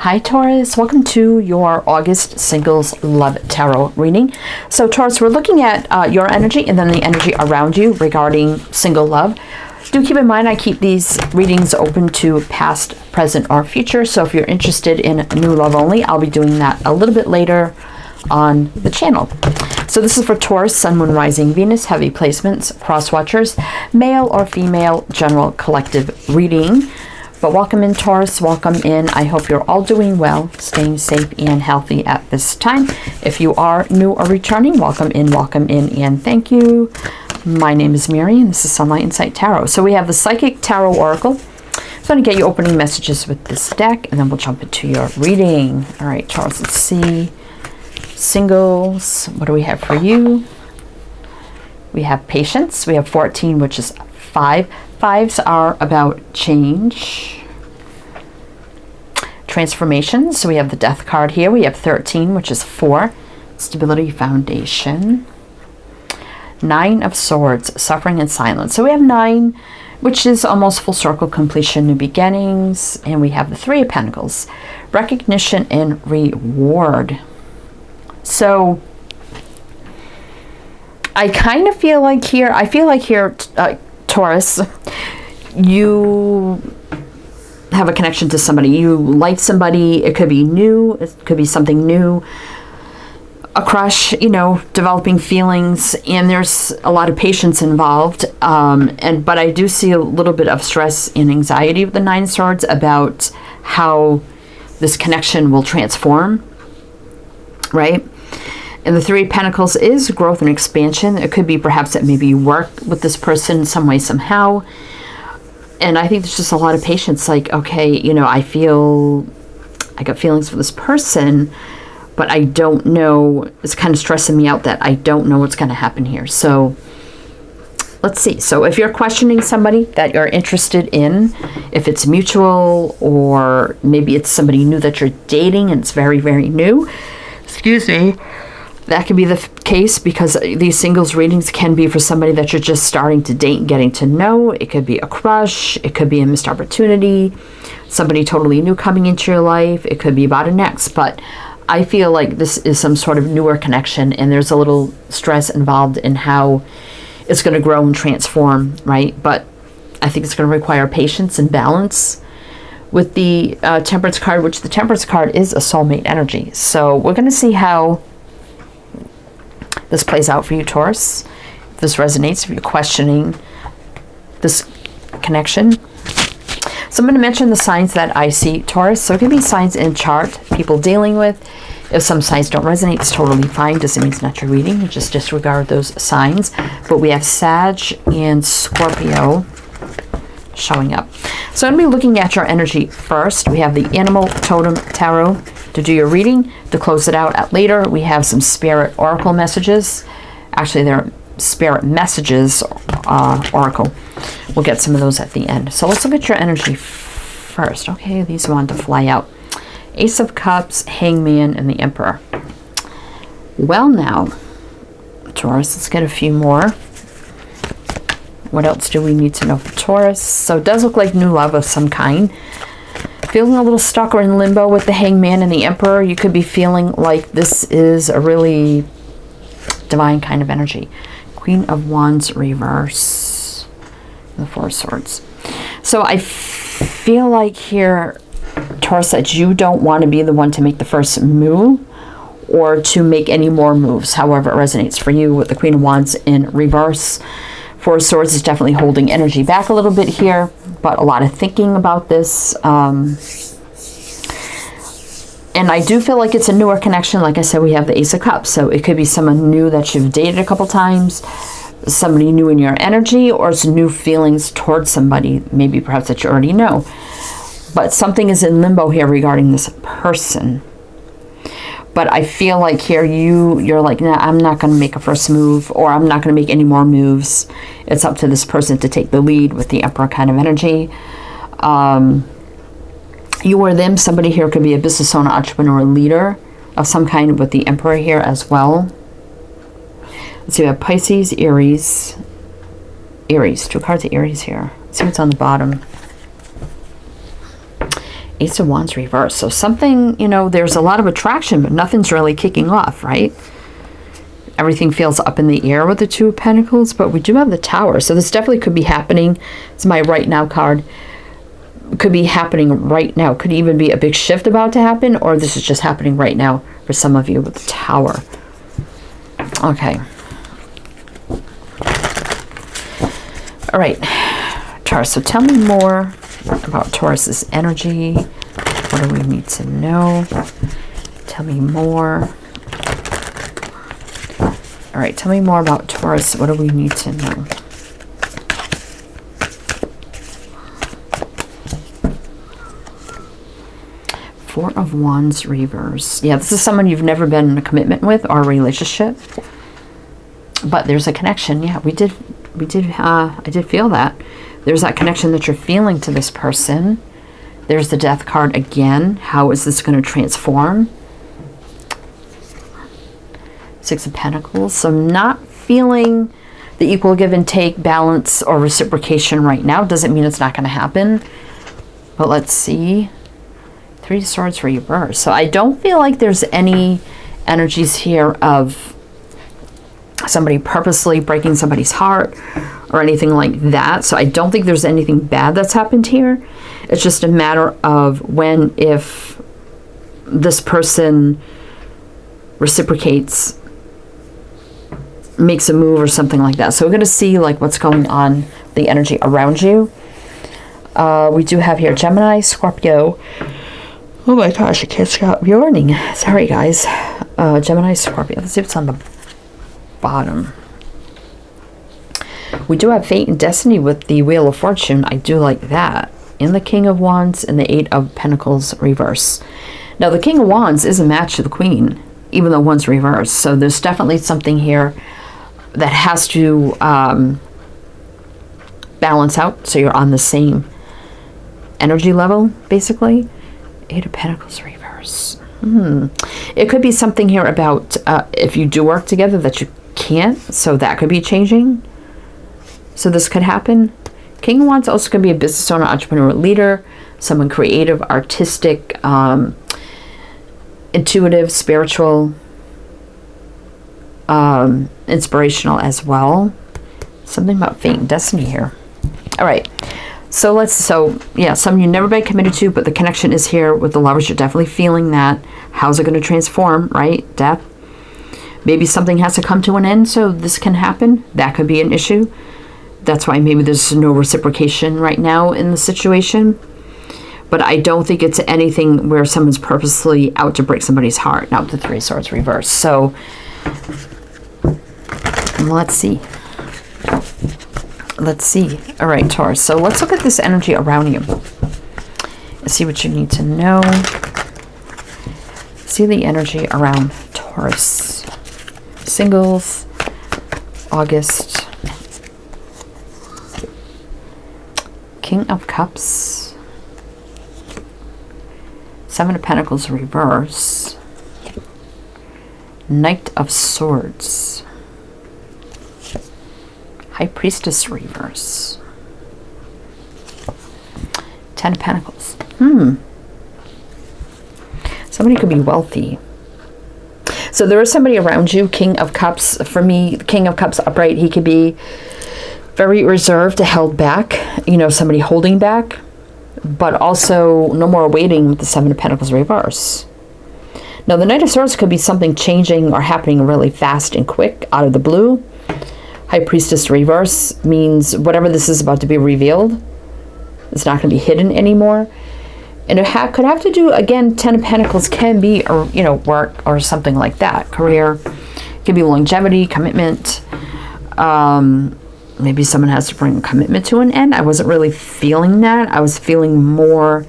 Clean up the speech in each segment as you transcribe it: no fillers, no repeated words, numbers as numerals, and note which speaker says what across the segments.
Speaker 1: Hi Taurus, welcome to your August Singles Love Tarot reading. So Taurus, we're looking at your energy and then the energy around you regarding single love. Do keep in mind I keep these readings open to past, present, or future. So if you're interested in new love only, I'll be doing that a little bit later on the channel. So this is for Taurus, Sun, Moon, Rising, Venus, heavy placements, cross watchers, male or female, general collective reading. But welcome in Taurus, welcome in. I hope you're all doing well, staying safe and healthy at this time. If you are new or returning, welcome in, and thank you. My name is Mary, and this is Sunlight Insight Tarot. So we have the Psychic Tarot Oracle. I'm going to get you opening messages with this deck, and then we'll jump into your reading. All right, Taurus, let's see. Singles, what do we have for you? We have patience. We have 14, which is 5. Fives are about change, transformations. So we have the Death card here. We have 13, which is 4, stability, foundation. 9 of Swords, suffering and silence. So we have 9, which is almost full circle completion, new beginnings. And we have the 3 of Pentacles, recognition and reward. So I kind of feel like here, Taurus, you have a connection to somebody. You like somebody. It could be new. It could be something new. A crush, you know, developing feelings, and there's a lot of patience involved. But I do see a little bit of stress and anxiety with the 9 Swords about how this connection will transform, right? And the 3 of Pentacles is growth and expansion. It could be perhaps that maybe you work with this person in some way, somehow. And I think there's just a lot of patience. Like, okay, you know, I got feelings for this person, but I don't know. It's kind of stressing me out that I don't know what's going to happen here. So let's see. So if you're questioning somebody that you're interested in, if it's mutual or maybe it's somebody new that you're dating and it's very, very new, excuse me, that could be the case because these singles readings can be for somebody that you're just starting to date and getting to know. It could be a crush. It could be a missed opportunity. Somebody totally new coming into your life. It could be about an ex. But I feel like this is some sort of newer connection, and there's a little stress involved in how it's going to grow and transform, right? But I think it's going to require patience and balance with the Temperance card, which the Temperance card is a soulmate energy. So we're going to see how this plays out for you, Taurus. If this resonates, if you're questioning this connection. So I'm going to mention the signs that I see, Taurus. So it can be signs in chart, people dealing with. If some signs don't resonate, it's totally fine. Doesn't mean it's not your reading. You just disregard those signs. But we have Sag and Scorpio showing up. So I'm going to be looking at your energy first. We have the Animal Totem Tarot to do your reading. To close it out later, we have some Spirit Oracle messages. Actually, they're Spirit Messages Oracle. We'll get some of those at the end. So let's look at your energy first. Okay, these want to fly out. Ace of Cups, Hangman, and the Emperor. Well now, Taurus, let's get a few more. What else do we need to know for Taurus? So it does look like new love of some kind. Feeling a little stuck or in limbo with the Hangman and the Emperor. You could be feeling like this is a really divine kind of energy. Queen of Wands reverse. The 4 of Swords. So I feel like here, Taurus, that you don't want to be the one to make the first move or to make any more moves. However it resonates for you with the Queen of Wands in reverse. 4 of Swords is definitely holding energy back a little bit here, but a lot of thinking about this. And I do feel like it's a newer connection. Like I said, we have the Ace of Cups. So it could be someone new that you've dated a couple times, somebody new in your energy, or it's new feelings towards somebody, maybe perhaps that you already know. But something is in limbo here regarding this person. But I feel like here you're like, nah, I'm not going to make a first move, or I'm not going to make any more moves. It's up to this person to take the lead with the Emperor kind of energy. You or them, somebody here could be a business owner, entrepreneur, leader of some kind with the Emperor here as well. Let's see, we have Pisces, Aries. Aries, 2 cards of Aries here. Let's see what's on the bottom. Ace of Wands reverse. So something, you know, there's a lot of attraction, but nothing's really kicking off, right? Everything feels up in the air with the Two of Pentacles, but we do have the Tower. So this definitely could be happening. It's my right now card. Could be happening right now. Could even be a big shift about to happen, or this is just happening right now for some of you with the Tower. Okay. All right, Taurus. So tell me more about Taurus's energy. What do we need to know? Tell me more. All right, tell me more about Taurus. What do we need to know? Four of Wands reverse. Yeah, this is someone you've never been in a commitment with or a relationship, but there's a connection. Yeah, I did feel that. There's that connection that you're feeling to this person. There's the Death card again. How is this going to transform? Six of Pentacles. So I'm not feeling the equal give and take, balance, or reciprocation right now. Doesn't mean it's not going to happen, but let's see. Three of Swords reverse. So I don't feel like there's any energies here of somebody purposely breaking somebody's heart or anything like that. So I don't think there's anything bad that's happened here. It's just a matter of when, if this person reciprocates, makes a move or something like that. So we're going to see like what's going on, the energy around you. We do have here Gemini, Scorpio. Oh my gosh, I can't stop yawning. Sorry, guys. Gemini, Scorpio. Let's see what's on the bottom. We do have Fate and Destiny with the Wheel of Fortune. I do like that. And the King of Wands and the Eight of Pentacles reverse. Now, the King of Wands is a match to the Queen, even though one's reversed. So there's definitely something here that has to balance out so you're on the same energy level, basically. Eight of Pentacles reverse. It could be something here about if you do work together that you can't, so that could be changing. So this could happen. King of Wands also could be a business owner, entrepreneur, leader, someone creative, artistic, intuitive, spiritual, inspirational as well. Something about Fate and Destiny here. All right. So yeah, some you've never been committed to, but the connection is here with the Lovers. You're definitely feeling that. How's it going to transform, right? Death. Maybe something has to come to an end so this can happen. That could be an issue. That's why maybe there's no reciprocation right now in the situation. But I don't think it's anything where someone's purposely out to break somebody's heart. Now the Three of Swords reverse. So let's see. Let's see. All right, Taurus. So let's look at this energy around you. Let's see what you need to know. See the energy around Taurus. Singles. August. King of Cups. Seven of Pentacles reverse. Knight of Swords. High Priestess reverse. Ten of Pentacles. Somebody could be wealthy. So there is somebody around you. King of Cups. For me, King of Cups upright, he could be very reserved, held back. You know, somebody holding back. But also no more waiting with the Seven of Pentacles reverse. Now the Knight of Swords could be something changing or happening really fast and quick out of the blue. High Priestess reverse means whatever this is about to be revealed, it's not going to be hidden anymore. And it could have to do, again, Ten of Pentacles can be, or you know, work or something like that. Career, could be longevity, commitment. Maybe someone has to bring a commitment to an end. I wasn't really feeling that. I was feeling more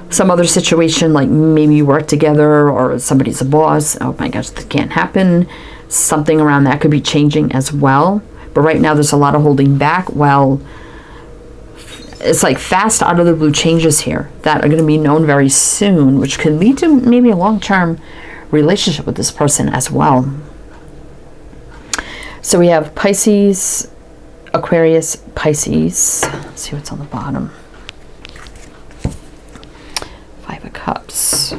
Speaker 1: some other situation, like maybe you work together or somebody's a boss. Oh my gosh, that can't happen. Something around that could be changing as well. But right now there's a lot of holding back. Well, it's like fast out of the blue changes here that are going to be known very soon, which could lead to maybe a long-term relationship with this person as well. So we have Pisces, Aquarius, Pisces. Let's see what's on the bottom. Cups,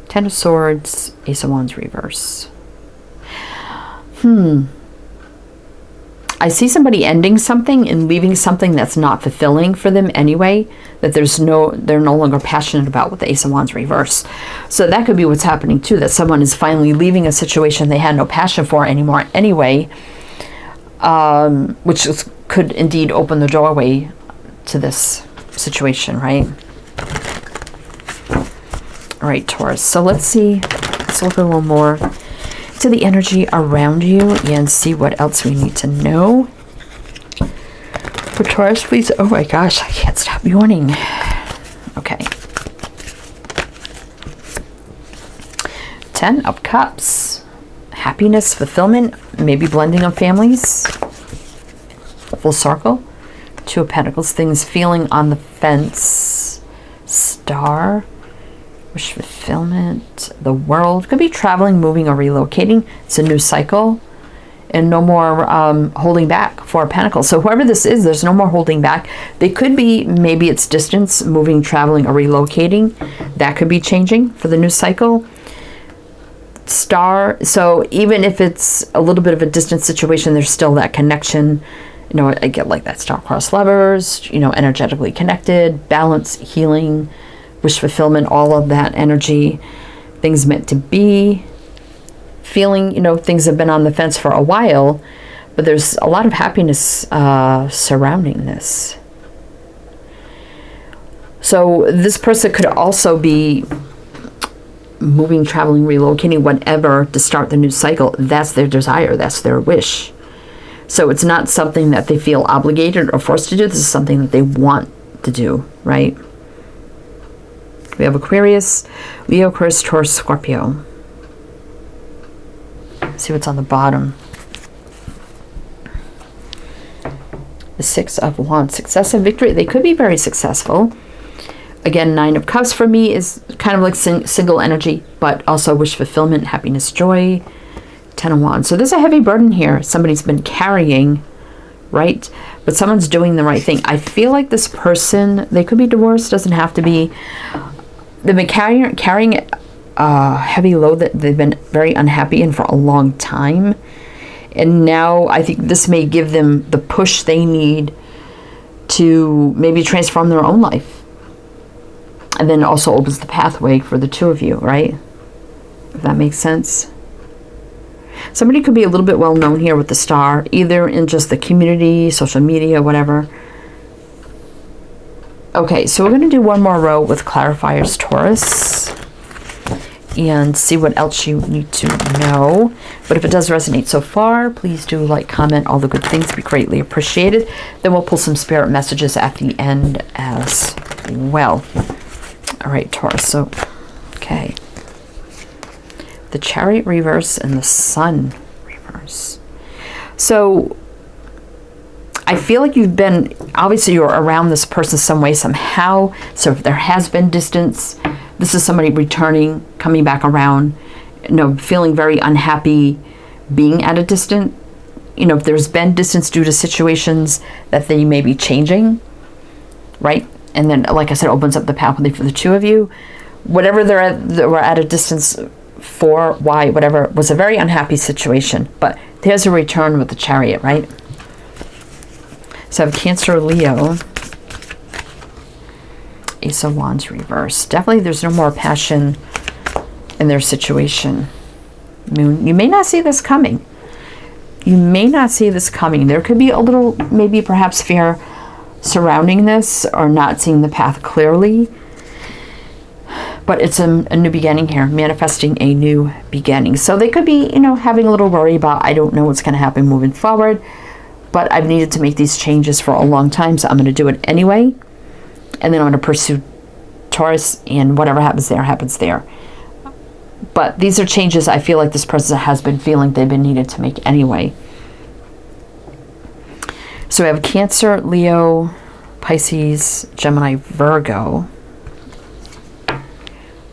Speaker 1: Ten of Swords, Ace of Wands reverse. I see somebody ending something and leaving something that's not fulfilling for them anyway, that they're no longer passionate about with the Ace of Wands reverse. So that could be what's happening too, that someone is finally leaving a situation they had no passion for anymore anyway, which could indeed open the doorway to this situation, right? All right, Taurus. So let's look a little more to the energy around you and see what else we need to know. For Taurus, please. Oh my gosh, I can't stop yawning. Okay. 10 of Cups. Happiness, fulfillment, maybe blending of families. Full circle. 2 of Pentacles, things feeling on the fence. Star. Wish fulfillment, the World. Could be traveling, moving, or relocating. It's a new cycle. And no more holding back for Pentacles. So whoever this is, there's no more holding back. They could be, maybe it's distance, moving, traveling, or relocating. That could be changing for the new cycle. Star. So even if it's a little bit of a distant situation, there's still that connection. You know, I get like that star-crossed lovers, you know, energetically connected, balance, healing, wish fulfillment, all of that energy, things meant to be, feeling, you know, things have been on the fence for a while, but there's a lot of happiness surrounding this. So this person could also be moving, traveling, relocating, whatever, to start the new cycle. That's their desire. That's their wish. So it's not something that they feel obligated or forced to do. This is something that they want to do, right? We have Aquarius, Leo, Aquarius, Taurus, Scorpio. Let's see what's on the bottom. The 6 of Wands, success and victory. They could be very successful. Again, 9 of Cups for me is kind of like single energy, but also wish fulfillment, happiness, joy. 10 of Wands. So there's a heavy burden here. Somebody's been carrying, right? But someone's doing the right thing. I feel like this person, they could be divorced, doesn't have to be. They've been carrying a heavy load that they've been very unhappy in for a long time. And now I think this may give them the push they need to maybe transform their own life. And then also opens the pathway for the two of you, right? If that makes sense. Somebody could be a little bit well known here with the star, either in just the community, social media, whatever. Okay, so we're going to do one more row with clarifiers, Taurus, and see what else you need to know. But if it does resonate so far, please do like, comment, all the good things. Be greatly appreciated. Then we'll pull some spirit messages at the end as well. All right, Taurus. So, okay. The Chariot reverse and the Sun reverse. So I feel like you've been, obviously you're around this person some way, somehow. So if there has been distance, this is somebody returning, coming back around, you know, feeling very unhappy being at a distance. You know, if there's been distance due to situations that they may be changing, right? And then, like I said, it opens up the pathway for the two of you. Whatever they were at a distance for, why, whatever, was a very unhappy situation. But there's a return with the Chariot, right? So I have Cancer, Leo, Ace of Wands reverse. Definitely there's no more passion in their situation. Moon, you may not see this coming. You may not see this coming. There could be a little, maybe perhaps fear surrounding this, or not seeing the path clearly. But it's a new beginning here, manifesting a new beginning. So they could be, you know, having a little worry about, I don't know what's going to happen moving forward, but I've needed to make these changes for a long time, so I'm going to do it anyway. And then I'm going to pursue Taurus, and whatever happens there, happens there. But these are changes I feel like this person has been feeling they've been needed to make anyway. So we have Cancer, Leo, Pisces, Gemini, Virgo.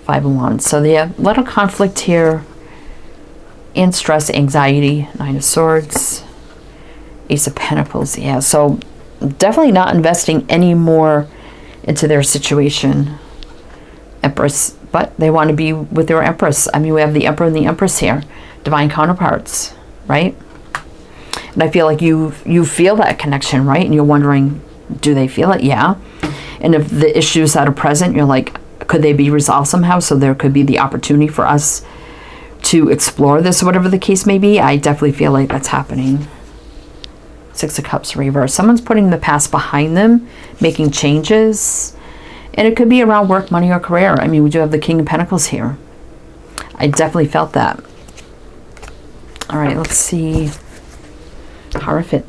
Speaker 1: 5 of Wands. So they have a little conflict here, and stress, anxiety. 9 of Swords, Ace of Pentacles. Yeah, so definitely not investing any more into their situation. Empress, but they want to be with their Empress. I mean, we have the Emperor and the Empress here, divine counterparts, right? And I feel like you feel that connection, right? And you're wondering, do they feel it? Yeah. And if the issues that are present, you're like, could they be resolved somehow? So there could be the opportunity for us to explore this, whatever the case may be. I definitely feel like that's happening. Six of Cups reverse. Someone's putting the past behind them, making changes. And it could be around work, money, or career. I mean, we do have the King of Pentacles here. I definitely felt that. All right, let's see. Hierophant.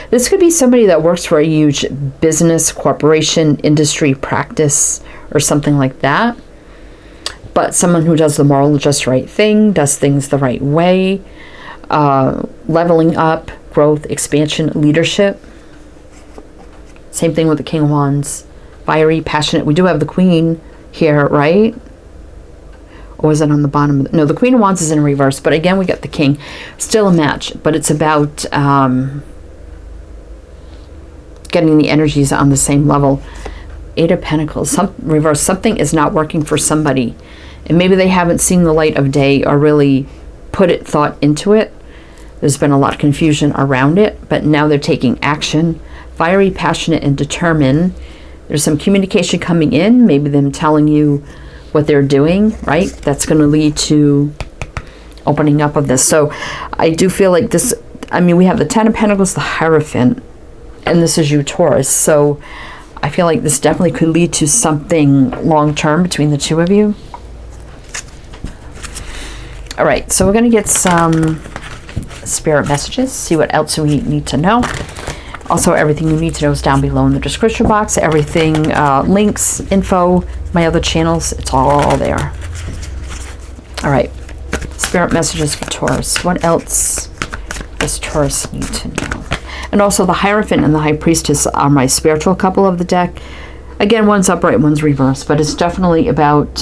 Speaker 1: This could be somebody that works for a huge business, corporation, industry, practice, or something like that. But someone who does the moral, just right thing, does things the right way, leveling up, growth, expansion, leadership. Same thing with the King of Wands. Fiery, passionate. We do have the Queen here, right? Or is it on the bottom? No, the Queen of Wands is in reverse. But again, we got the King. Still a match. But it's about getting the energies on the same level. Eight of Pentacles. Reverse. Something is not working for somebody. And maybe they haven't seen the light of day or really put thought into it. There's been a lot of confusion around it. But now they're taking action. Fiery, passionate, and determined. There's some communication coming in. Maybe them telling you what they're doing, right? That's going to lead to opening up of this. So I do feel like this, I mean, we have the Ten of Pentacles, the Hierophant, and this is you, Taurus. So I feel like this definitely could lead to something long-term between the two of you. All right, so we're going to get some spirit messages, see what else we need to know. Also, everything you need to know is down below in the description box. Everything, links, info, my other channels, it's all there. All right, spirit messages for Taurus. What else does Taurus need to know? And also the Hierophant and the High Priestess are my spiritual couple of the deck. Again, one's upright, one's reversed, but it's definitely about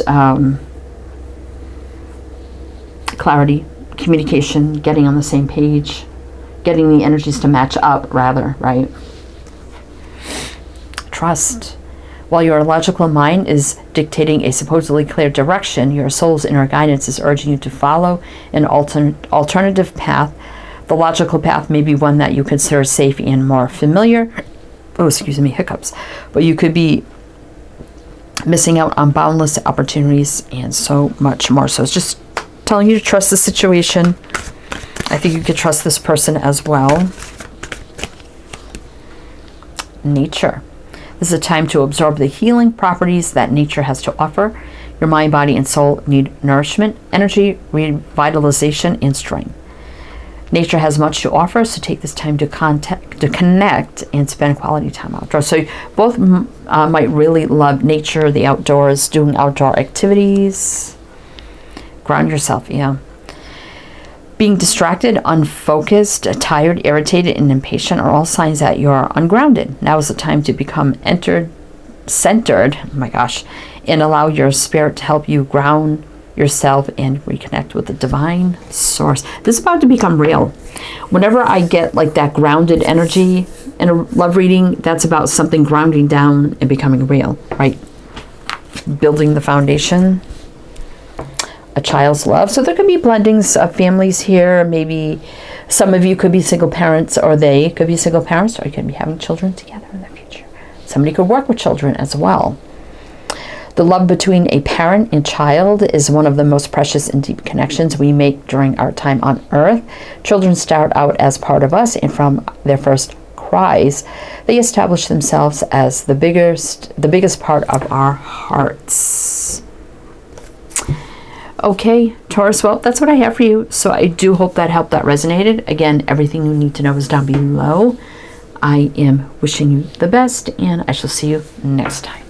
Speaker 1: clarity, communication, getting on the same page, getting the energies to match up, rather, right? Trust. While your logical mind is dictating a supposedly clear direction, your soul's inner guidance is urging you to follow an alternative path. The logical path may be one that you consider safe and more familiar. Oh, excuse me, hiccups. But you could be missing out on boundless opportunities and so much more. So it's just telling you to trust the situation. I think you could trust this person as well. Nature. This is a time to absorb the healing properties that nature has to offer. Your mind, body, and soul need nourishment, energy, revitalization, and strength. Nature has much to offer, so take this time to connect and spend quality time outdoors. So both might really love nature, the outdoors, doing outdoor activities. Ground yourself, yeah. Being distracted, unfocused, tired, irritated, and impatient are all signs that you're ungrounded. Now is the time to become centered, oh my gosh, and allow your spirit to help you ground yourself and reconnect with the divine source. This is about to become real. Whenever I get like that grounded energy in a love reading, that's about something grounding down and becoming real, right? Building the foundation. A child's love. So there could be blendings of families here. Maybe some of you could be single parents, or they could be single parents, or you could be having children together in the future. Somebody could work with children as well. The love between a parent and child is one of the most precious and deep connections we make during our time on earth. Children start out as part of us, and from their first cries, they establish themselves as the biggest part of our hearts. Okay, Taurus, well, that's what I have for you. So I do hope that helped, that resonated. Again, everything you need to know is down below. I am wishing you the best, and I shall see you next time.